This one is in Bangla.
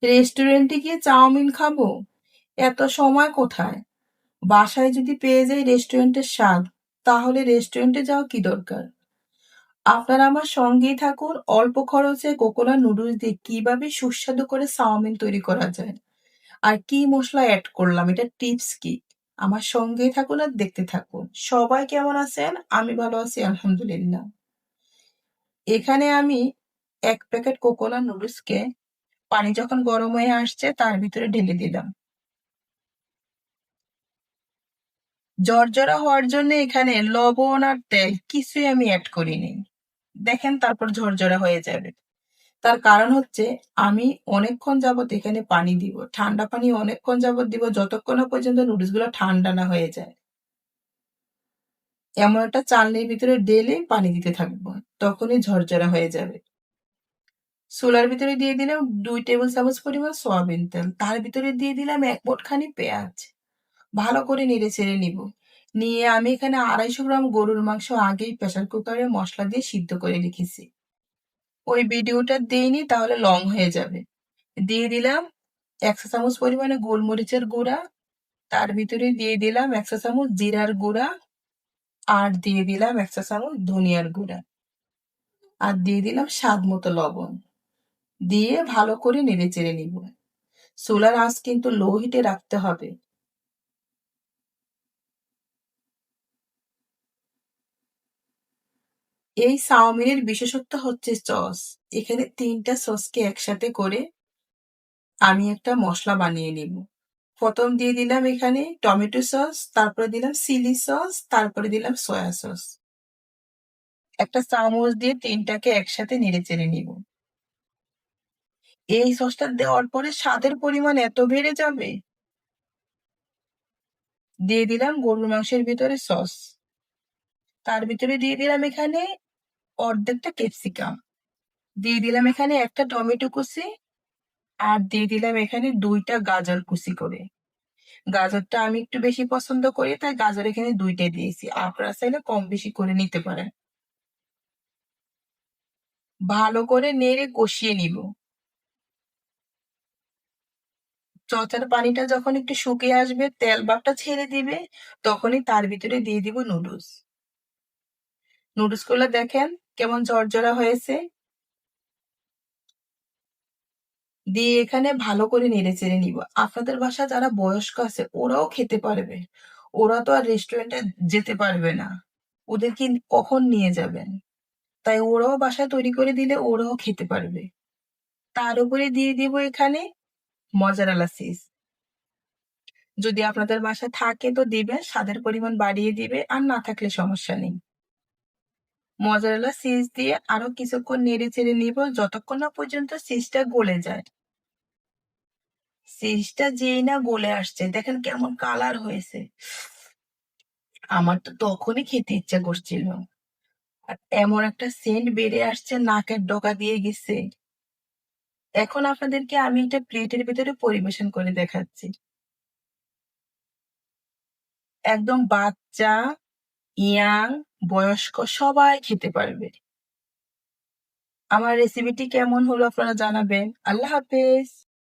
রেস্টুরেন্টে গিয়ে চাউমিন খাবো? এত সময় কোথায়? বাসায় যদি পেয়ে যাই রেস্টুরেন্টের স্বাদ, তাহলে রেস্টুরেন্টে যাওয়া কি দরকার? আপনারা আমার সঙ্গেই থাকুন। অল্প খরচে কোকোনাট নুডলস দিয়ে কিভাবে সুস্বাদু করে চাউমিন তৈরি করা যায় আর কি মশলা অ্যাড করলাম, এটা টিপস কি? আমার সঙ্গেই থাকুন আর দেখতে থাকুন। সবাই কেমন আছেন? আমি ভালো আছি আলহামদুলিল্লাহ। এখানে আমি ১ প্যাকেট কোকোনাট নুডলসকে পানি যখন গরম হয়ে আসছে তার ভিতরে ঢেলে দিলাম। ঝরঝরা হওয়ার জন্য এখানে লবণ আর তেল কিছুই আমি এড করিনি। দেখেন তারপর ঝরঝরা হয়ে যাবে। তার কারণ হচ্ছে আমি অনেকক্ষণ যাবত এখানে পানি দিব। ঠান্ডা পানি অনেকক্ষণ যাবত দিব যতক্ষণ না পর্যন্ত নুডলসগুলো ঠান্ডা না হয়ে যায়। এমন একটা চালনির ভিতরে ঢেলে পানি দিতে থাকবো। তখনই ঝরঝরা হয়ে যাবে। চুলার ভিতরে দিয়ে দিলাম ২ টেবিল চামচ পরিমাণ সয়াবিন তেল। তার ভিতরে দিয়ে দিলাম ১ মুঠখানি পেঁয়াজ। ভালো করে নেড়েচেড়ে নিব। নিয়ে আমি এখানে ২৫০ গ্রাম গরুর মাংস আগেই প্রেসার কুকারে মসলা দিয়ে সিদ্ধ করে রেখেছি। ওই ভিডিওটা দেইনি তাহলে লং হয়ে যাবে। দিয়ে দিলাম ১ চা চামচ পরিমাণে গোলমরিচের গুঁড়া, তার ভিতরে দিয়ে দিলাম ১ চা চামচ জিরার গুঁড়া, আর দিয়ে দিলাম ১ চা চামচ ধনিয়ার গুঁড়া, আর দিয়ে দিলাম স্বাদ মতো লবণ। দিয়ে ভালো করে নেড়েচেড়ে নিব। চুলার আঁচ কিন্তু লো হিটে রাখতে হবে। এই চাউমিনের বিশেষত্ব হচ্ছে সস। এখানে ৩ টা সসকে একসাথে করে আমি একটা মসলা বানিয়ে নিব। ১ম দিয়ে দিলাম এখানে টমেটো সস, তারপরে দিলাম চিলি সস, তারপরে দিলাম সয়া সস। একটা চামচ দিয়ে ৩ টাকে একসাথে নেড়েচেড়ে নিব। এই সসটা দেওয়ার পরে স্বাদের পরিমাণ এত বেড়ে যাবে। দিয়ে দিলাম গরুর মাংসের ভিতরে সস। তার ভিতরে দিয়ে দিলাম এখানে অর্ধেকটা ক্যাপসিকাম। দিয়ে দিলাম এখানে একটা টমেটো কুচি, আর দিয়ে দিলাম এখানে ২ টা গাজর কুচি করে। গাজরটা আমি একটু বেশি পছন্দ করি তাই গাজর এখানে ২ টাই দিয়েছি। আপনারা চাইলে কম বেশি করে নিতে পারেন। ভালো করে নেড়ে কষিয়ে নিব। চচার পানিটা যখন একটু শুকিয়ে আসবে, তেল ভাবটা ছেড়ে দিবে, তখনই তার ভিতরে দিয়ে দিব নুডলস। নুডলসগুলো দেখেন কেমন ঝরঝরা হয়েছে। দিয়ে এখানে ভালো করে নেড়েচেড়ে নিব। আপনাদের বাসায় যারা বয়স্ক আছে ওরাও খেতে পারবে। ওরা তো আর রেস্টুরেন্টে যেতে পারবে না। ওদেরকে কখন নিয়ে যাবেন? তাই ওরাও বাসায় তৈরি করে দিলে ওরাও খেতে পারবে। তার উপরে দিয়ে দিব এখানে মজারেলা চিজ। যদি আপনাদের বাসায় থাকে তো দিবেন, স্বাদের পরিমাণ বাড়িয়ে দিবে, আর না থাকলে সমস্যা নেই। মজারেলা চিজ দিয়ে আরো কিছুক্ষণ নেড়েচেড়ে নিব যতক্ষণ না পর্যন্ত চিজটা গলে যায়। চিজটা যেই না গলে আসছে দেখেন কেমন কালার হয়েছে। আমার তো তখনই খেতে ইচ্ছা করছিল। আর এমন একটা সেন্ট বেড়ে আসছে নাকের ডগা দিয়ে গেছে। এখন আপনাদেরকে আমি এটা প্লেটের ভিতরে পরিবেশন করে দেখাচ্ছি। একদম বাচ্চা, ইয়াং, বয়স্ক সবাই খেতে পারবে। আমার রেসিপিটি কেমন হলো আপনারা জানাবেন। আল্লাহ হাফেজ।